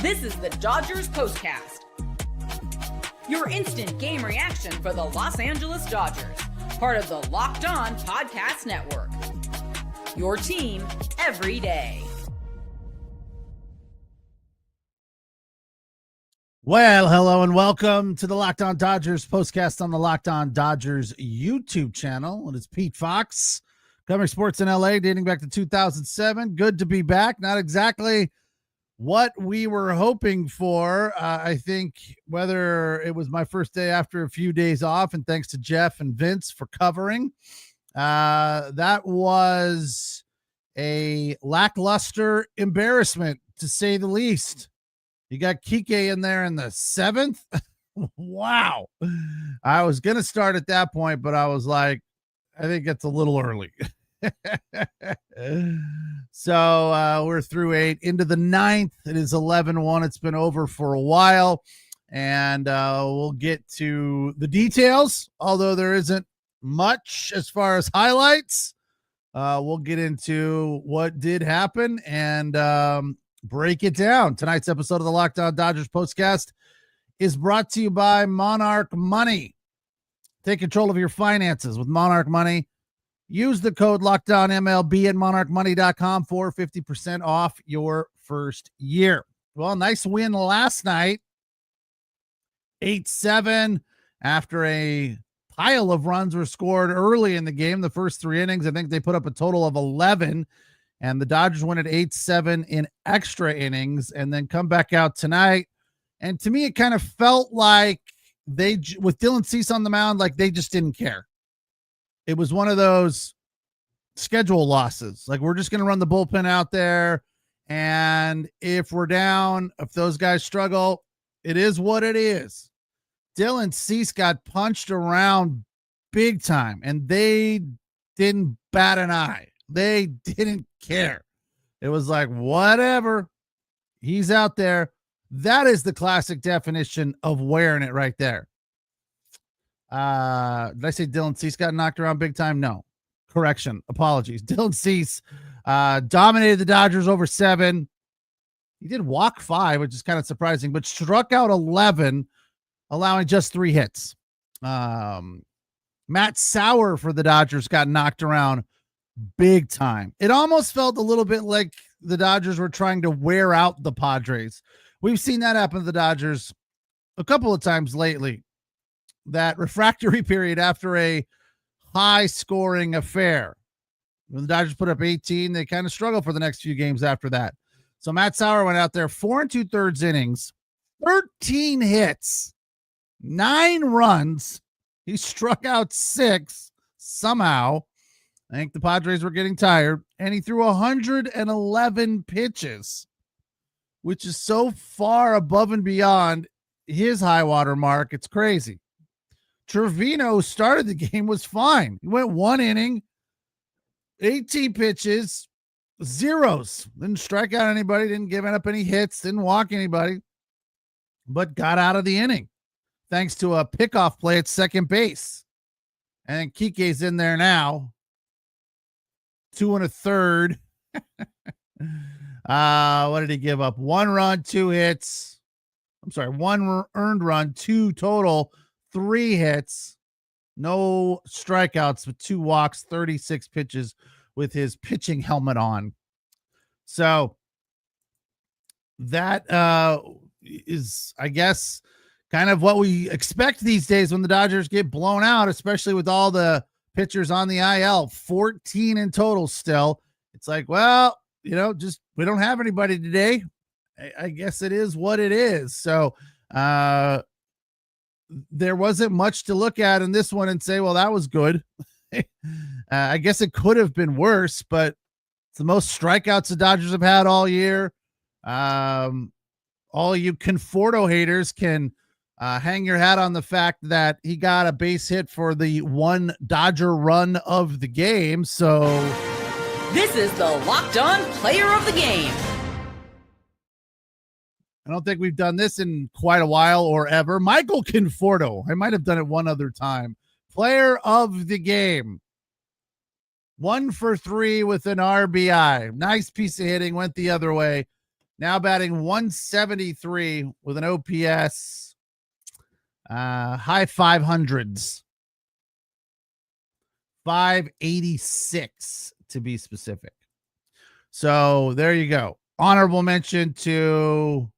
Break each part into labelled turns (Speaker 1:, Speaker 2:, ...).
Speaker 1: This is the Dodgers POSTCAST, your instant game reaction for the Los Angeles Dodgers, part of the Locked On Podcast Network. Your team every day.
Speaker 2: Well, hello and welcome to the Locked On Dodgers POSTCAST on the Locked On Dodgers YouTube channel. It is Pete Fox, covering sports in LA dating back to 2007. Good to be back. Not exactly what we were hoping for. I think whether it was my first day after a few days off, and thanks to Jeff and Vince for covering, that was a lackluster embarrassment, to say the least. You got Kike in there in the 7th. Wow. I was going to start at that point, but I was like, I think it's a little early. So we're through 8 into the 9th. It is 11-1. It's been over for a while, and we'll get to the details, although there isn't much as far as highlights. We'll get into what did happen and break it down. Tonight's episode of the Locked On Dodgers POSTCAST is brought to you by Monarch Money. Take control of your finances with Monarch Money. Use the code LOCKEDONMLB at monarchmoney.com for 50% off your first year. Well, nice win last night. 8-7 after a pile of runs were scored early in the game. The first 3 innings, I think they put up a total of 11, and the Dodgers win at 8-7 in extra innings and then come back out tonight. And to me, it kind of felt like they, with Dylan Cease on the mound, like they just didn't care. It was one of those schedule losses. Like, we're just going to run the bullpen out there, and if we're down, if those guys struggle, it is what it is. Dylan Cease got punched around big time, and they didn't bat an eye. They didn't care. It was like, whatever. He's out there. That is the classic definition of wearing it right there. Did I say Dylan Cease got knocked around big time? No. Correction. Apologies. Dylan Cease dominated the Dodgers over 7. He did walk 5, which is kind of surprising, but struck out 11, allowing just 3 hits. Matt Sauer for the Dodgers got knocked around big time. It almost felt a little bit like the Dodgers were trying to wear out the Padres. We've seen that happen to the Dodgers a couple of times lately. That refractory period after a high scoring affair. When the Dodgers put up 18, they kind of struggle for the next few games after that. So Matt Sauer went out there 4 2/3 innings, 13 hits, 9 runs. He struck out 6 somehow. I think the Padres were getting tired, and he threw 111 pitches, which is so far above and beyond his high water mark. It's crazy. Trevino started the game, was fine. He went 1 inning, 18 pitches, zeros. Didn't strike out anybody, didn't give up any hits, didn't walk anybody, but got out of the inning thanks to a pickoff play at second base. And Kike's in there now. 2 1/3. What did he give up? 1 run, 2 hits. I'm sorry, 1 earned run, 2 total, 3 hits, no strikeouts, but 2 walks, 36 pitches with his pitching helmet on. So that is, I guess, kind of what we expect these days when the Dodgers get blown out, especially with all the pitchers on the IL, 14 in total still. It's like, well, just we don't have anybody today. I guess it is what it is. So there wasn't much to look at in this one and say, well, that was good. I guess it could have been worse, but it's the most strikeouts the Dodgers have had all year. All you Conforto haters can hang your hat on the fact that he got a base hit for the 1 Dodger run of the game. So
Speaker 1: this is the Locked On Player of the Game.
Speaker 2: I don't think we've done this in quite a while or ever. Michael Conforto. I might have done it one other time. Player of the game. 1 for 3 with an RBI. Nice piece of hitting. Went the other way. Now batting 173 with an OPS high 500s. 586 to be specific. So there you go. Honorable mention to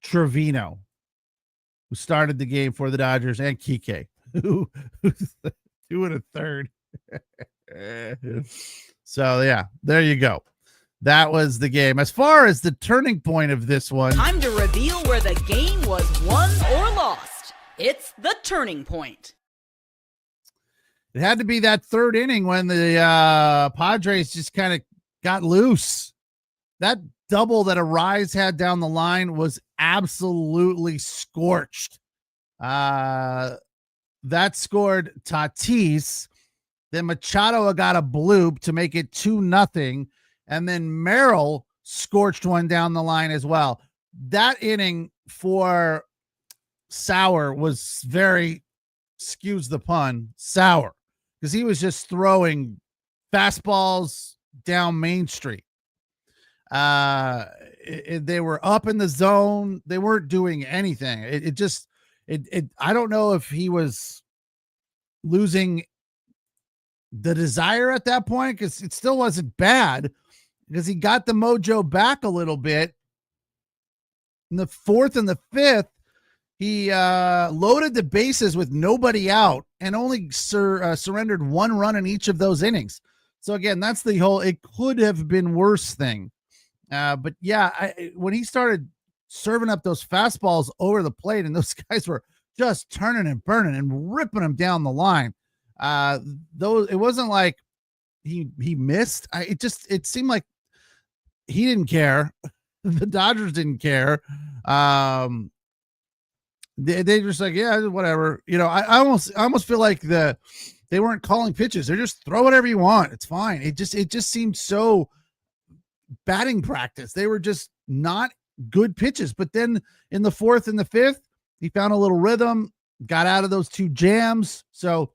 Speaker 2: Trevino, who started the game for the Dodgers, and Kike, who's 2 1/3. So yeah, there you go. That was the game. As far as the turning point of this one,
Speaker 1: time to reveal where the game was won or lost. It's the turning point.
Speaker 2: It had to be that third inning when the Padres just kind of got loose. That double that Arise had down the line was absolutely scorched. That scored Tatis. Then Machado got a bloop to make it 2-0. And then Merrill scorched one down the line as well. That inning for Sauer was very, excuse the pun, sour, because he was just throwing fastballs down Main Street. They were up in the zone. They weren't doing anything. I don't know if he was losing the desire at that point, because it still wasn't bad, because he got the mojo back a little bit. In the fourth and the fifth, he loaded the bases with nobody out and only surrendered 1 run in each of those innings. So again, that's the whole it could have been worse thing. But yeah, when he started serving up those fastballs over the plate and those guys were just turning and burning and ripping them down the line, it wasn't like he missed. It seemed like he didn't care. The Dodgers didn't care. They just like, yeah, whatever. I almost feel like they weren't calling pitches. They're just throw whatever you want. It's fine. It just seemed so batting practice. They were just not good pitches. But then in the fourth and the fifth, he found a little rhythm, got out of those 2 jams. So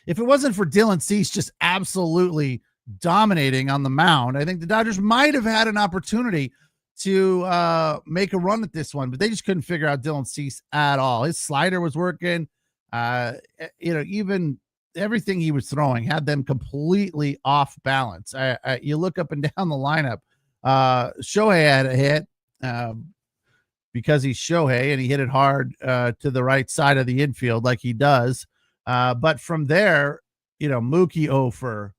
Speaker 2: if it wasn't for Dylan Cease just absolutely dominating on the mound, I think the Dodgers might have had an opportunity to make a run at this one, but they just couldn't figure out Dylan Cease at all. His slider was working. Even everything he was throwing had them completely off balance. You look up and down the lineup. Shohei had a hit because he's Shohei, and he hit it hard to the right side of the infield like he does. But from there, Mookie 0 for,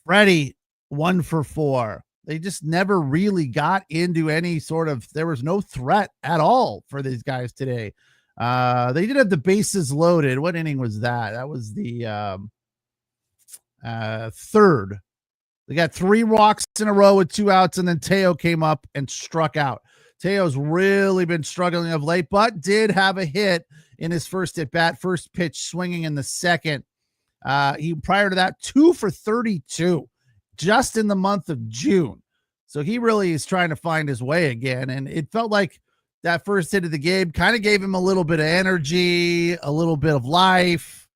Speaker 2: Freddie 1 for 4. They just never really got into any sort of, there was no threat at all for these guys today. They did have the bases loaded. What inning was that? That was the third. They got 3 walks in a row with 2 outs, and then Teo came up and struck out. Teo's really been struggling of late, but did have a hit in his first at bat, first pitch swinging in the second. He prior to that 2 for 32 just in the month of June. So he really is trying to find his way again. And it felt like that first hit of the game kind of gave him a little bit of energy, a little bit of life,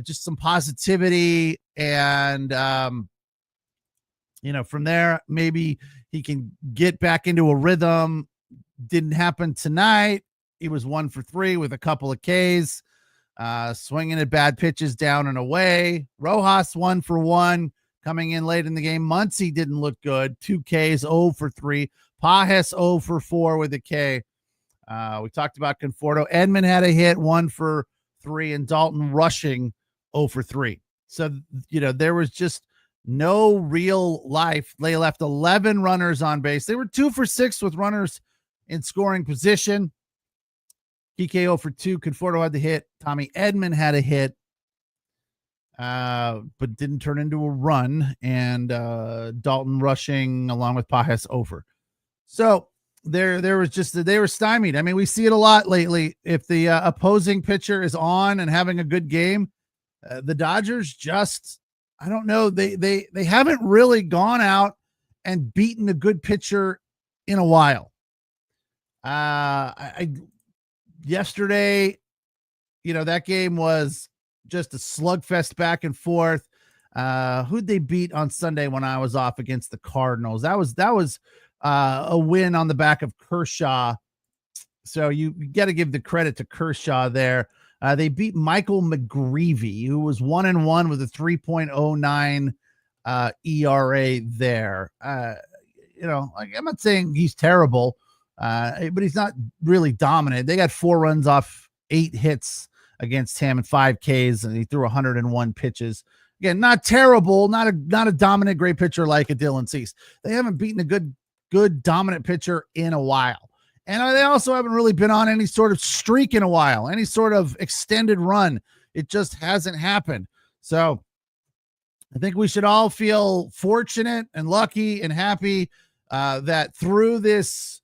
Speaker 2: just some positivity. And, from there, maybe he can get back into a rhythm. Didn't happen tonight. He was 1 for 3 with a couple of Ks, swinging at bad pitches down and away. Rojas 1 for 1 coming in late in the game. Muncy didn't look good. 2 Ks, 0 for 3. Pajes 0 for 4 with a K. We talked about Conforto. Edman had a hit, 1 for 3, and Dalton rushing 0 for 3. So, there was just no real life. They left 11 runners on base. They were 2 for 6 with runners in scoring position. Kike 0 for 2. Conforto had the hit. Tommy Edman had a hit, but didn't turn into a run. And Dalton rushing along with Pajes over. So there was just, they were stymied. I mean, we see it a lot lately. If the opposing pitcher is on and having a good game, the Dodgers just, I don't know. They haven't really gone out and beaten a good pitcher in a while. Yesterday, that game was just a slugfest back and forth. Who'd they beat on Sunday when I was off against the Cardinals? That was a win on the back of Kershaw. So you got to give the credit to Kershaw there. They beat Michael McGreevy, who was 1-1 with a 3.09 ERA there. Like, I'm not saying he's terrible, but he's not really dominant. They got 4 runs off 8 hits against him and 5 Ks, and he threw 101 pitches. Again, not terrible, not a dominant great pitcher like a Dylan Cease. They haven't beaten a good dominant pitcher in a while. And they also haven't really been on any sort of streak in a while, any sort of extended run. It just hasn't happened. So I think we should all feel fortunate and lucky and happy that through this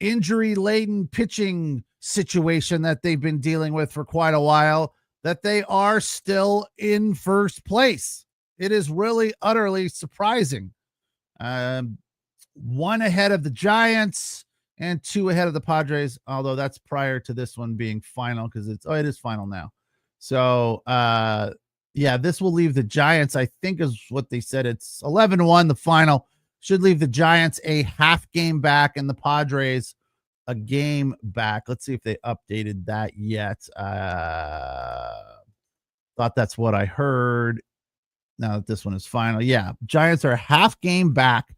Speaker 2: injury-laden pitching situation that they've been dealing with for quite a while, that they are still in first place. It is really utterly surprising. 1 ahead of the Giants and 2 ahead of the Padres, although that's prior to this one being final, because it is final now. So this will leave the Giants, I think is what they said. It's 11-1, the final. Should leave the Giants a half game back and the Padres a game back. Let's see if they updated that yet. Thought that's what I heard. Now that this one is final. Yeah, Giants are half game back.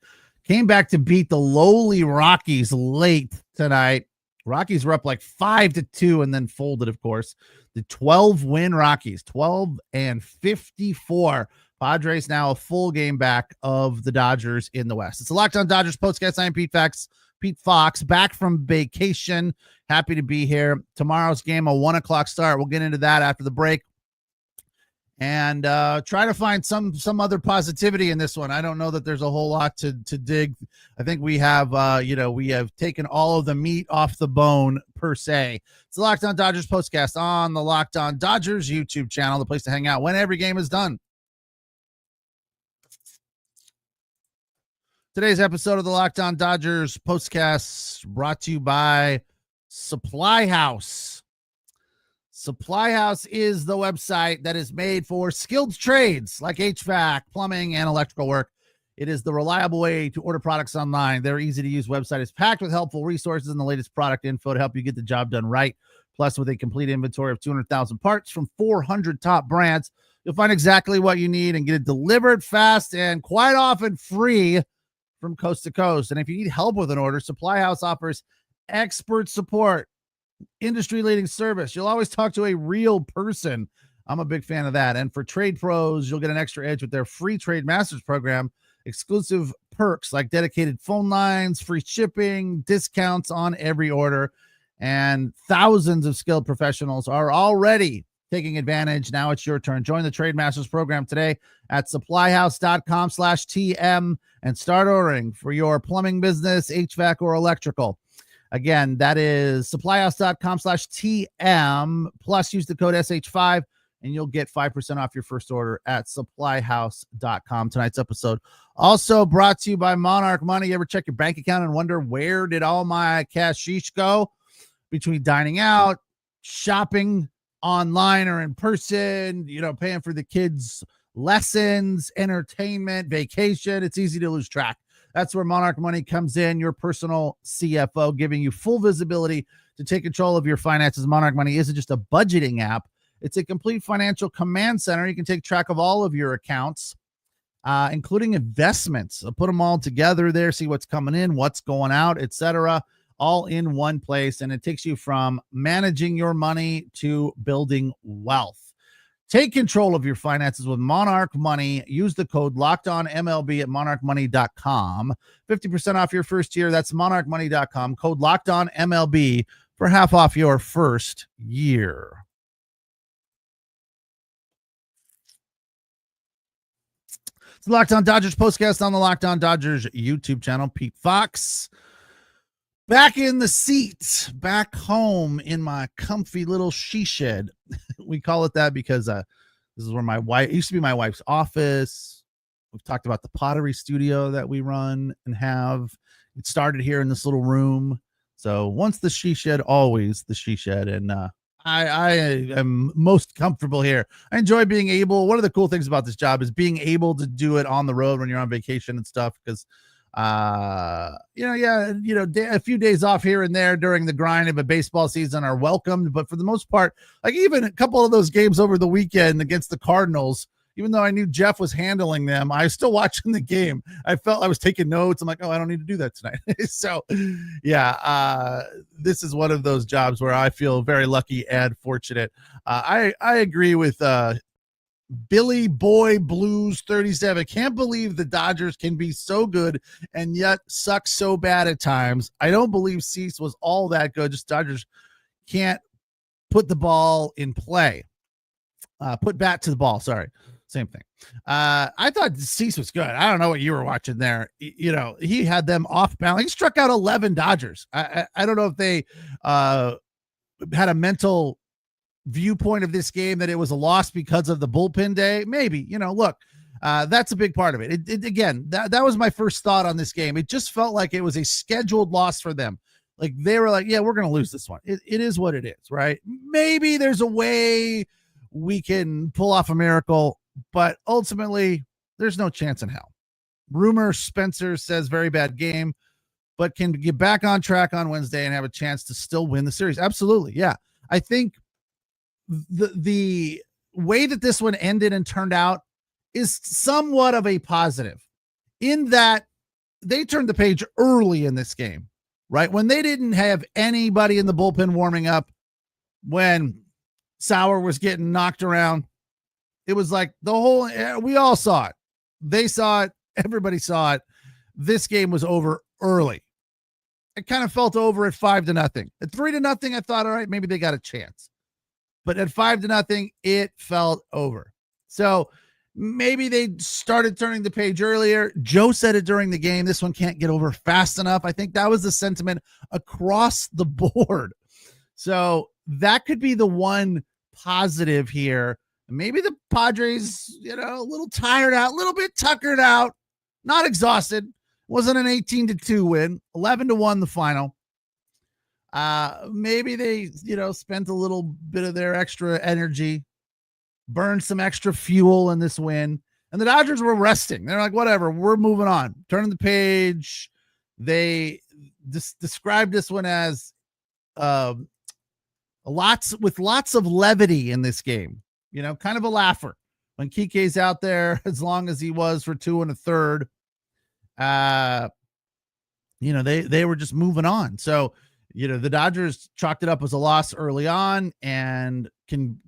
Speaker 2: Came back to beat the lowly Rockies late tonight. Rockies were up like 5-2 and then folded, of course. The 12-win Rockies, 12-54. Padres now a full game back of the Dodgers in the West. It's a Locked On Dodgers postcast. I'm Pete Fox, back from vacation. Happy to be here. Tomorrow's game, a 1:00 start. We'll get into that after the break. And try to find some other positivity in this one. I don't know that there's a whole lot to dig. I think we have we have taken all of the meat off the bone per se. It's the Locked On Dodgers postcast on the Locked On Dodgers YouTube channel, the place to hang out when every game is done. Today's episode of the Locked On Dodgers postcast brought to you by Supply House. Supply House is the website that is made for skilled trades like HVAC, plumbing, and electrical work. It is the reliable way to order products online. Their easy-to-use website is packed with helpful resources and the latest product info to help you get the job done right. Plus, with a complete inventory of 200,000 parts from 400 top brands, you'll find exactly what you need and get it delivered fast and quite often free from coast to coast. And if you need help with an order, Supply House offers expert support, industry-leading service. You'll always talk to a real person. I'm a big fan of that. And for trade pros, you'll get an extra edge with their free Trade Masters program, exclusive perks like dedicated phone lines, free shipping, discounts on every order, and thousands of skilled professionals are already taking advantage. Now it's your turn. Join the Trade Masters program today at supplyhouse.com/TM and start ordering for your plumbing business, HVAC, or electrical. Again, that is supplyhouse.com/TM. Plus, use the code SH5 and you'll get 5% off your first order at supplyhouse.com. Tonight's episode also brought to you by Monarch Money. You ever check your bank account and wonder, where did all my cashish go? Between dining out, shopping online or in person, paying for the kids' lessons, entertainment, vacation, it's easy to lose track. That's where Monarch Money comes in, your personal CFO, giving you full visibility to take control of your finances. Monarch Money isn't just a budgeting app. It's a complete financial command center. You can take track of all of your accounts, including investments. So put them all together there, see what's coming in, what's going out, etc., all in one place. And it takes you from managing your money to building wealth. Take control of your finances with Monarch Money. Use the code LOCKEDONMLB at monarchmoney.com. 50% off your first year. That's monarchmoney.com. Code LOCKEDONMLB for half off your first year. It's the Locked On Dodgers postcast on the Locked On Dodgers YouTube channel. Pete Fox, back in the seat, back home in my comfy little she shed. We call it that because this is where it used to be my wife's office. We've talked about the pottery studio that we run and have. It started here in this little room. So once the she shed, always the she shed. And I am most comfortable here. I enjoy being able. One of the cool things about this job is being able to do it on the road when you're on vacation and stuff. Because, a few days off here and there during the grind of a baseball season are welcomed. But for the most part, like even a couple of those games over the weekend against the Cardinals, even though I knew Jeff was handling them, I was still watching the game. I felt I was taking notes. I'm like, oh, I don't need to do that tonight. So, this is one of those jobs where I feel very lucky and fortunate. I agree with Billy Boy Blues 37. Can't believe the Dodgers can be so good and yet suck so bad at times. I don't believe Cease was all that good. Just Dodgers can't put the ball in play. Put bat to the ball. Sorry. Same thing. I thought Cease was good. I don't know what you were watching there. He had them off balance. He struck out 11 Dodgers. I don't know if they had a mental viewpoint of this game that it was a loss because of the bullpen day. Maybe, look, that's a big part of it. Again, that was my first thought on this game. It just felt like it was a scheduled loss for them. Like they were like, yeah, we're going to lose this one. It is what it is, right? Maybe there's a way we can pull off a miracle, but ultimately there's no chance in hell. Rumor Spencer says very bad game, but can get back on track on Wednesday and have a chance to still win the series. Absolutely. Yeah. I think the way that this one ended and turned out is somewhat of a positive in that they turned the page early in this game, right? When they didn't have anybody in the bullpen warming up, when Sauer was getting knocked around, it was like we all saw it. They saw it. Everybody saw it. This game was over early. It kind of felt over at 5-0. At 3-0, I thought, all right, maybe they got a chance. But at 5-0, it felt over. So maybe they started turning the page earlier. Joe said it during the game. This one can't get over fast enough. I think that was the sentiment across the board. So that could be the one positive here. Maybe the Padres, a little tired out, a little bit tuckered out, not exhausted. Wasn't an 18-2 win, 11-1 the final. Maybe they, spent a little bit of their extra energy, burned some extra fuel in this win, and the Dodgers were resting. They're like, whatever, we're moving on, turning the page. They described this one as lots of levity in this game. Kind of a laugher when Kike's out there, as long as he was for 2 1/3. They were just moving on. So, the Dodgers chalked it up as a loss early on and can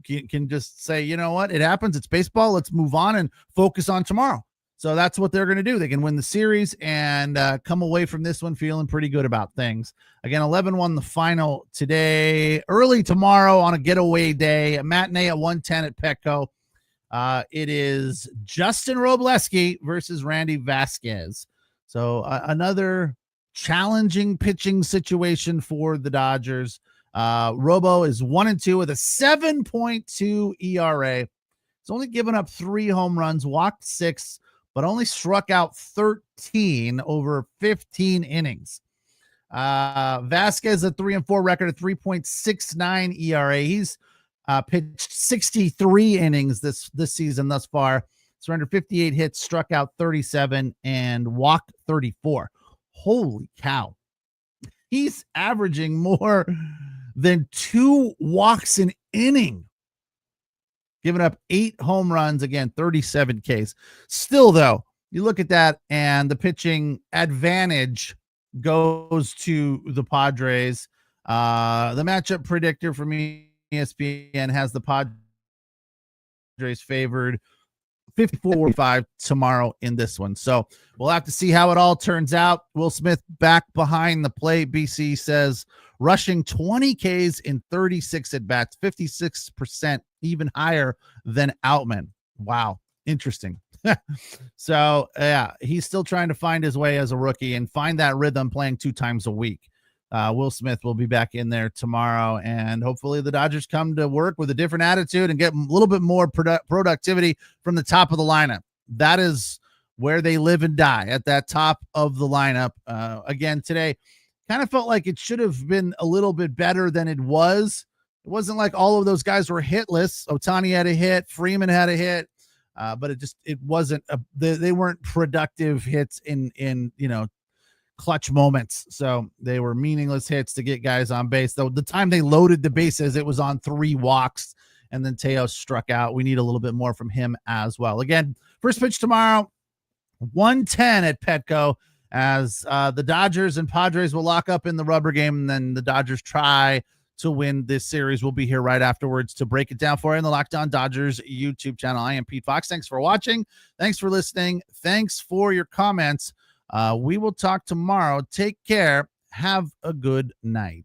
Speaker 2: just say, you know what, it happens. It's baseball. Let's move on and focus on tomorrow. So that's what they're going to do. They can win the series and come away from this one feeling pretty good about things. Again, 11-1 the final today. Early tomorrow on a getaway day, a matinee at 1:10 at Petco. It is Justin Robleski versus Randy Vasquez. So another challenging pitching situation for the Dodgers. Robo is 1-2 with a 7.2 ERA. He's only given up 3 home runs, walked 6, but only struck out 13 over 15 innings. Vasquez, a 3-4 record, a 3.69 ERA. He's pitched 63 innings this season thus far. Surrendered 58 hits, struck out 37, and walked 34. Holy cow. He's averaging more than 2 walks an inning. Giving up 8 home runs, again, 37 Ks. Still, though, you look at that, and the pitching advantage goes to the Padres. The matchup predictor from ESPN has the Padres favored 54-45 tomorrow in this one. So we'll have to see how it all turns out. Will Smith back behind the plate. BC says rushing 20 Ks in 36 at bats, 56%, even higher than Outman. Wow. Interesting. So yeah, he's still trying to find his way as a rookie and find that rhythm playing 2 times a week. Will Smith will be back in there tomorrow, and hopefully the Dodgers come to work with a different attitude and get a little bit more productivity from the top of the lineup. That is where they live and die, at that top of the lineup. Again, today kind of felt like it should have been a little bit better than it was. It wasn't like all of those guys were hitless. Ohtani had a hit, Freeman had a hit, but it wasn't they weren't productive hits in clutch moments. So they were meaningless hits to get guys on base. Though the time they loaded the bases, it was on 3 walks, and then Teos struck out. We need a little bit more from him as well. Again, first pitch tomorrow, 1:10 at Petco, as the Dodgers and Padres will lock up in the rubber game, and then the Dodgers try to win this series. We'll be here right afterwards to break it down for you in the Locked On Dodgers YouTube channel. I am Pete Fox. Thanks for watching. Thanks for listening. Thanks for your comments. We will talk tomorrow. Take care. Have a good night.